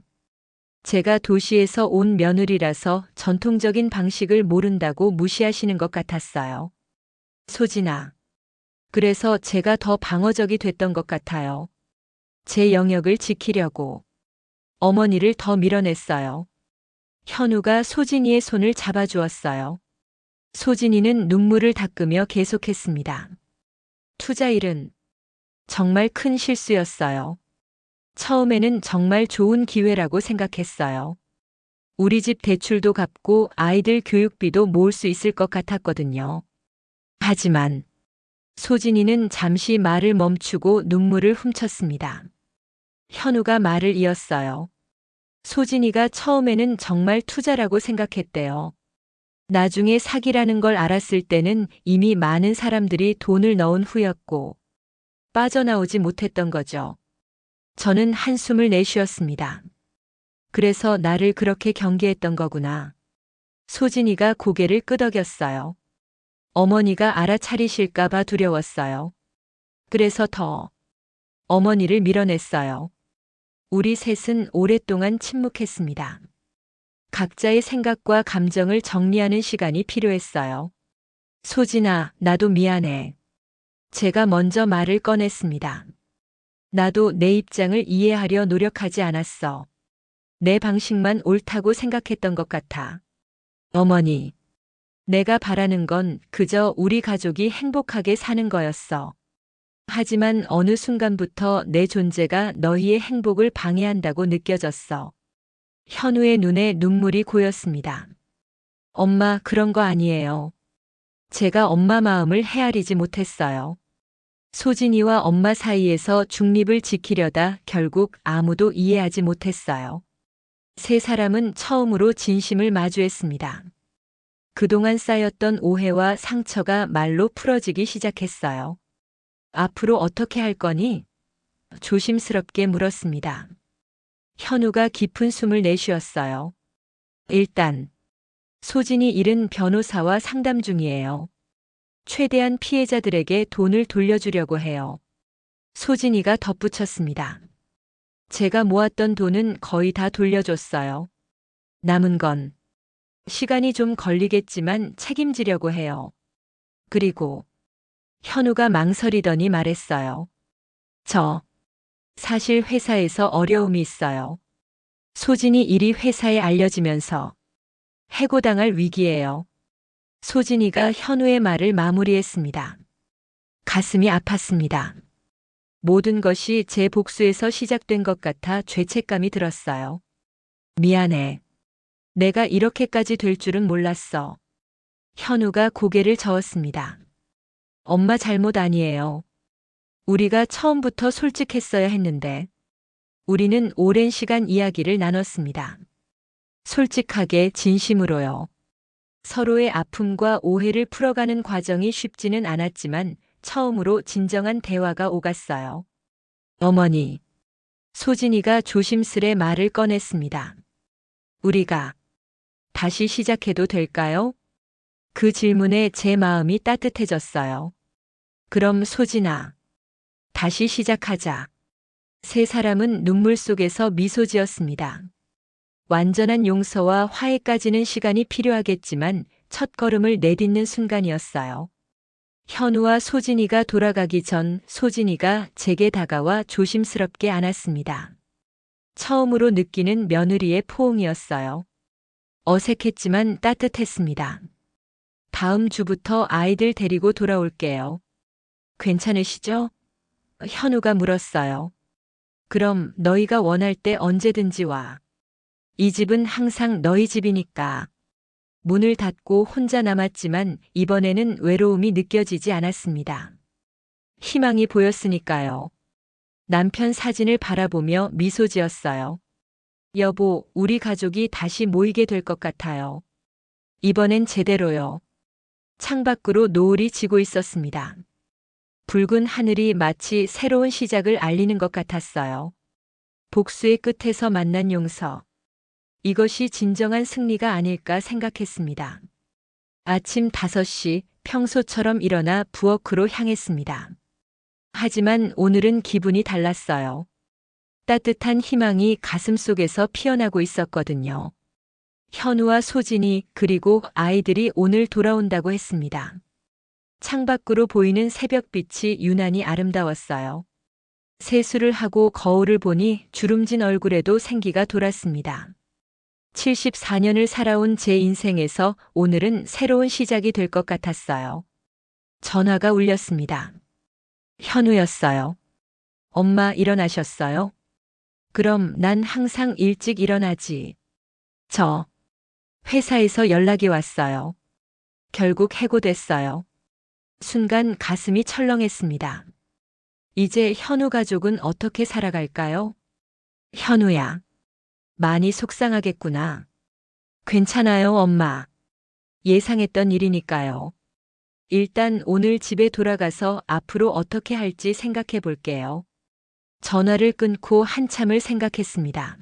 제가 도시에서 온 며느리라서 전통적인 방식을 모른다고 무시하시는 것 같았어요. 소진아. 그래서 제가 더 방어적이 됐던 것 같아요. 제 영역을 지키려고 어머니를 더 밀어냈어요. 현우가 소진이의 손을 잡아주었어요. 소진이는 눈물을 닦으며 계속했습니다. 투자일은 정말 큰 실수였어요. 처음에는 정말 좋은 기회라고 생각했어요. 우리 집 대출도 갚고 아이들 교육비도 모을 수 있을 것 같았거든요. 하지만 소진이는 잠시 말을 멈추고 눈물을 훔쳤습니다. 현우가 말을 이었어요. 소진이가 처음에는 정말 투자라고 생각했대요. 나중에 사기라는 걸 알았을 때는 이미 많은 사람들이 돈을 넣은 후였고 빠져나오지 못했던 거죠. 저는 한숨을 내쉬었습니다. 그래서 나를 그렇게 경계했던 거구나. 소진이가 고개를 끄덕였어요. 어머니가 알아차리실까봐 두려웠어요. 그래서 더 어머니를 밀어냈어요. 우리 셋은 오랫동안 침묵했습니다. 각자의 생각과 감정을 정리하는 시간이 필요했어요. 소진아, 나도 미안해. 제가 먼저 말을 꺼냈습니다. 나도 내 입장을 이해하려 노력하지 않았어. 내 방식만 옳다고 생각했던 것 같아. 어머니, 내가 바라는 건 그저 우리 가족이 행복하게 사는 거였어. 하지만 어느 순간부터 내 존재가 너희의 행복을 방해한다고 느껴졌어. 현우의 눈에 눈물이 고였습니다. 엄마, 그런 거 아니에요. 제가 엄마 마음을 헤아리지 못했어요. 소진이와 엄마 사이에서 중립을 지키려다 결국 아무도 이해하지 못했어요. 세 사람은 처음으로 진심을 마주했습니다. 그동안 쌓였던 오해와 상처가 말로 풀어지기 시작했어요. 앞으로 어떻게 할 거니? 조심스럽게 물었습니다. 현우가 깊은 숨을 내쉬었어요. 일단, 소진이 잃은 변호사와 상담 중이에요. 최대한 피해자들에게 돈을 돌려주려고 해요. 소진이가 덧붙였습니다. 제가 모았던 돈은 거의 다 돌려줬어요. 남은 건 시간이 좀 걸리겠지만 책임지려고 해요. 그리고 현우가 망설이더니 말했어요. 사실 회사에서 어려움이 있어요. 소진이 일이 회사에 알려지면서 해고당할 위기예요. 소진이가 현우의 말을 마무리했습니다. 가슴이 아팠습니다. 모든 것이 제 복수에서 시작된 것 같아 죄책감이 들었어요. 미안해. 내가 이렇게까지 될 줄은 몰랐어. 현우가 고개를 저었습니다. 엄마 잘못 아니에요. 우리가 처음부터 솔직했어야 했는데. 우리는 오랜 시간 이야기를 나눴습니다. 솔직하게 진심으로요. 서로의 아픔과 오해를 풀어가는 과정이 쉽지는 않았지만 처음으로 진정한 대화가 오갔어요. 어머니. 소진이가 조심스레 말을 꺼냈습니다. 우리가 다시 시작해도 될까요? 그 질문에 제 마음이 따뜻해졌어요. 그럼 소진아, 다시 시작하자. 세 사람은 눈물 속에서 미소 지었습니다. 완전한 용서와 화해까지는 시간이 필요하겠지만 첫 걸음을 내딛는 순간이었어요. 현우와 소진이가 돌아가기 전 소진이가 제게 다가와 조심스럽게 안았습니다. 처음으로 느끼는 며느리의 포옹이었어요. 어색했지만 따뜻했습니다. 다음 주부터 아이들 데리고 돌아올게요. 괜찮으시죠? 현우가 물었어요. 그럼 너희가 원할 때 언제든지 와. 이 집은 항상 너희 집이니까. 문을 닫고 혼자 남았지만 이번에는 외로움이 느껴지지 않았습니다. 희망이 보였으니까요. 남편 사진을 바라보며 미소 지었어요. 여보, 우리 가족이 다시 모이게 될 것 같아요. 이번엔 제대로요. 창밖으로 노을이 지고 있었습니다. 붉은 하늘이 마치 새로운 시작을 알리는 것 같았어요. 복수의 끝에서 만난 용서. 이것이 진정한 승리가 아닐까 생각했습니다. 아침 5시 평소처럼 일어나 부엌으로 향했습니다. 하지만 오늘은 기분이 달랐어요. 따뜻한 희망이 가슴속에서 피어나고 있었거든요. 현우와 소진이 그리고 아이들이 오늘 돌아온다고 했습니다. 창밖으로 보이는 새벽빛이 유난히 아름다웠어요. 세수를 하고 거울을 보니 주름진 얼굴에도 생기가 돌았습니다. 74년을 살아온 제 인생에서 오늘은 새로운 시작이 될 것 같았어요. 전화가 울렸습니다. 현우였어요. 엄마 일어나셨어요? 그럼 난 항상 일찍 일어나지. 저 회사에서 연락이 왔어요. 결국 해고됐어요. 순간 가슴이 철렁했습니다. 이제 현우 가족은 어떻게 살아갈까요? 현우야. 많이 속상하겠구나. 괜찮아요, 엄마. 예상했던 일이니까요. 일단 오늘 집에 돌아가서 앞으로 어떻게 할지 생각해 볼게요. 전화를 끊고 한참을 생각했습니다.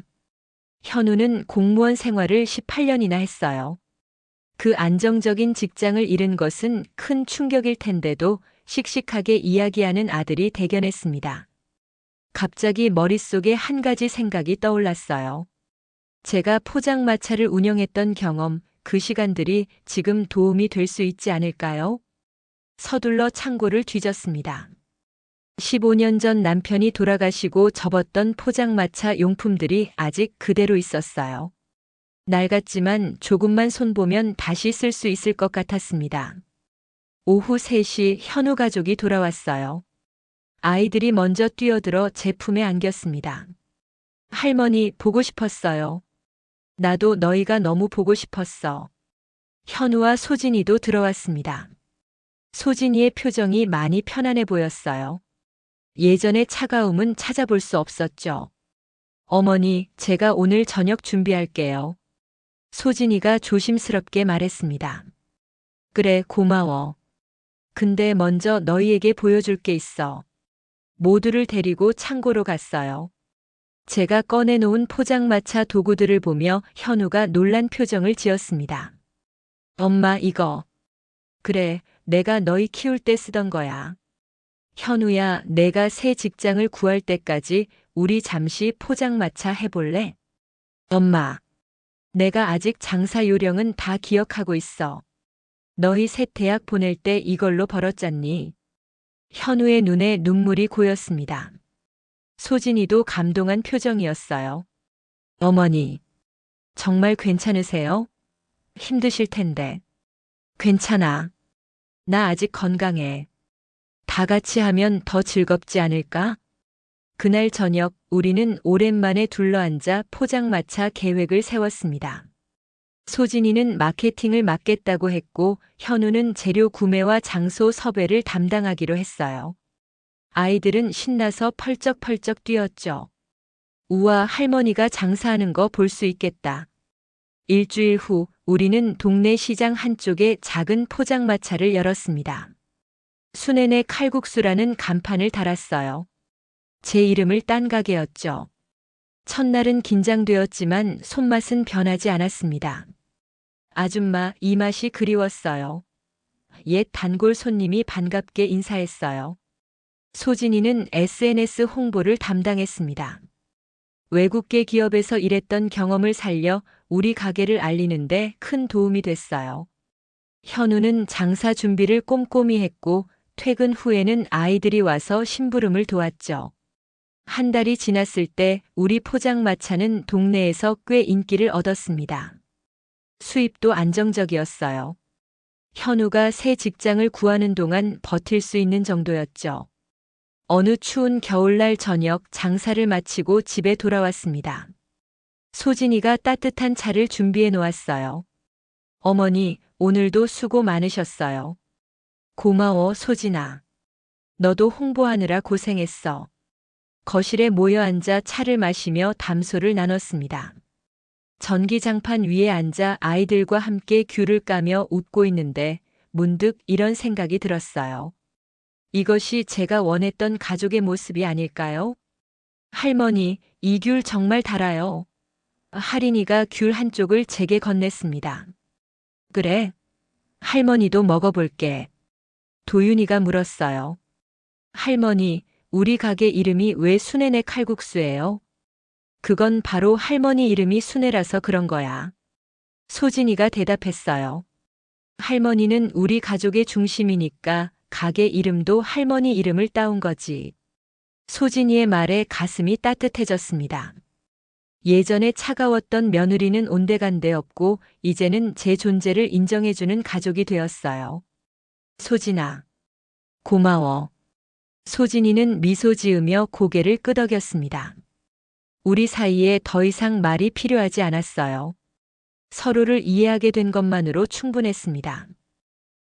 현우는 공무원 생활을 18년이나 했어요. 그 안정적인 직장을 잃은 것은 큰 충격일 텐데도 씩씩하게 이야기하는 아들이 대견했습니다. 갑자기 머릿속에 한 가지 생각이 떠올랐어요. 제가 포장마차를 운영했던 경험, 그 시간들이 지금 도움이 될 수 있지 않을까요? 서둘러 창고를 뒤졌습니다. 15년 전 남편이 돌아가시고 접었던 포장마차 용품들이 아직 그대로 있었어요. 낡았지만 조금만 손보면 다시 쓸 수 있을 것 같았습니다. 오후 3시 현우 가족이 돌아왔어요. 아이들이 먼저 뛰어들어 제 품에 안겼습니다. 할머니, 보고 싶었어요. 나도 너희가 너무 보고 싶었어. 현우와 소진이도 들어왔습니다. 소진이의 표정이 많이 편안해 보였어요. 예전의 차가움은 찾아볼 수 없었죠. 어머니, 제가 오늘 저녁 준비할게요. 소진이가 조심스럽게 말했습니다. 그래, 고마워. 근데 먼저 너희에게 보여줄 게 있어. 모두를 데리고 창고로 갔어요. 제가 꺼내놓은 포장마차 도구들을 보며 현우가 놀란 표정을 지었습니다. 엄마, 이거. 그래, 내가 너희 키울 때 쓰던 거야. 현우야, 내가 새 직장을 구할 때까지 우리 잠시 포장마차 해볼래? 엄마, 내가 아직 장사 요령은 다 기억하고 있어. 너희 셋 대학 보낼 때 이걸로 벌었잖니. 현우의 눈에 눈물이 고였습니다. 소진이도 감동한 표정이었어요. 어머니, 정말 괜찮으세요? 힘드실 텐데. 괜찮아. 나 아직 건강해. 다 같이 하면 더 즐겁지 않을까? 그날 저녁 우리는 오랜만에 둘러앉아 포장마차 계획을 세웠습니다. 소진이는 마케팅을 맡겠다고 했고 현우는 재료 구매와 장소 섭외를 담당하기로 했어요. 아이들은 신나서 펄쩍펄쩍 뛰었죠. 우와, 할머니가 장사하는 거 볼 수 있겠다. 일주일 후 우리는 동네 시장 한쪽에 작은 포장마차를 열었습니다. 순애네 칼국수라는 간판을 달았어요. 제 이름을 딴 가게였죠. 첫날은 긴장되었지만 손맛은 변하지 않았습니다. 아줌마, 이 맛이 그리웠어요. 옛 단골 손님이 반갑게 인사했어요. 소진이는 SNS 홍보를 담당했습니다. 외국계 기업에서 일했던 경험을 살려 우리 가게를 알리는데 큰 도움이 됐어요. 현우는 장사 준비를 꼼꼼히 했고 퇴근 후에는 아이들이 와서 심부름을 도왔죠. 한 달이 지났을 때 우리 포장마차는 동네에서 꽤 인기를 얻었습니다. 수입도 안정적이었어요. 현우가 새 직장을 구하는 동안 버틸 수 있는 정도였죠. 어느 추운 겨울날 저녁 장사를 마치고 집에 돌아왔습니다. 소진이가 따뜻한 차를 준비해 놓았어요. 어머니, 오늘도 수고 많으셨어요. 고마워, 소진아. 너도 홍보하느라 고생했어. 거실에 모여 앉아 차를 마시며 담소를 나눴습니다. 전기장판 위에 앉아 아이들과 함께 귤을 까며 웃고 있는데 문득 이런 생각이 들었어요. 이것이 제가 원했던 가족의 모습이 아닐까요? 할머니, 이 귤 정말 달아요. 할인이가 귤 한쪽을 제게 건넸습니다. 그래. 할머니도 먹어볼게. 도윤이가 물었어요. 할머니, 우리 가게 이름이 왜 순애네 칼국수예요? 그건 바로 할머니 이름이 순애라서 그런 거야. 소진이가 대답했어요. 할머니는 우리 가족의 중심이니까 가게 이름도 할머니 이름을 따온 거지. 소진이의 말에 가슴이 따뜻해졌습니다. 예전에 차가웠던 며느리는 온데간데 없고 이제는 제 존재를 인정해주는 가족이 되었어요. 소진아. 고마워. 소진이는 미소 지으며 고개를 끄덕였습니다. 우리 사이에 더 이상 말이 필요하지 않았어요. 서로를 이해하게 된 것만으로 충분했습니다.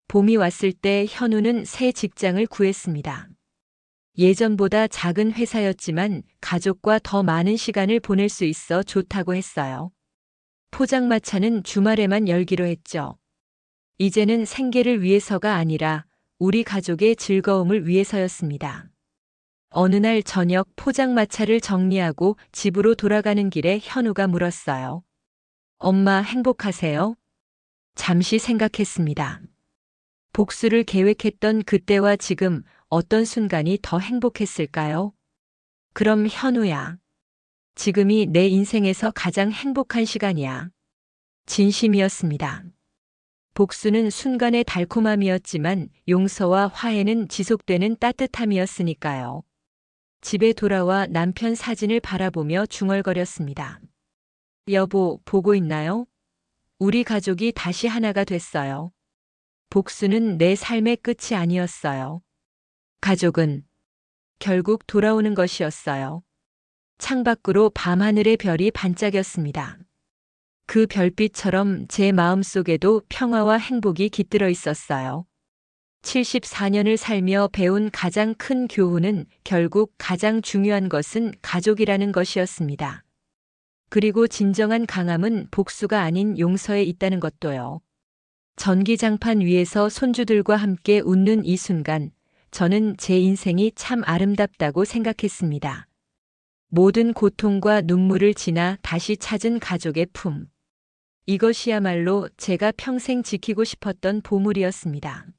봄이 왔을 때 현우는 새 직장을 구했습니다. 예전보다 작은 회사였지만 가족과 더 많은 시간을 보낼 수 있어 좋다고 했어요. 포장마차는 주말에만 열기로 했죠. 이제는 생계를 위해서가 아니라 우리 가족의 즐거움을 위해서였습니다. 어느 날 저녁 포장마차를 정리하고 집으로 돌아가는 길에 현우가 물었어요. 엄마 행복하세요? 잠시 생각했습니다. 복수를 계획했던 그때와 지금 어떤 순간이 더 행복했을까요? 그럼 현우야. 지금이 내 인생에서 가장 행복한 시간이야. 진심이었습니다. 복수는 순간의 달콤함이었지만 용서와 화해는 지속되는 따뜻함이었으니까요. 집에 돌아와 남편 사진을 바라보며 중얼거렸습니다. 여보, 보고 있나요? 우리 가족이 다시 하나가 됐어요. 복수는 내 삶의 끝이 아니었어요. 가족은 결국 돌아오는 것이었어요. 창밖으로 밤하늘의 별이 반짝였습니다. 그 별빛처럼 제 마음속에도 평화와 행복이 깃들어 있었어요. 74년을 살며 배운 가장 큰 교훈은 결국 가장 중요한 것은 가족이라는 것이었습니다. 그리고 진정한 강함은 복수가 아닌 용서에 있다는 것도요. 전기장판 위에서 손주들과 함께 웃는 이 순간, 저는 제 인생이 참 아름답다고 생각했습니다. 모든 고통과 눈물을 지나 다시 찾은 가족의 품. 이것이야말로 제가 평생 지키고 싶었던 보물이었습니다.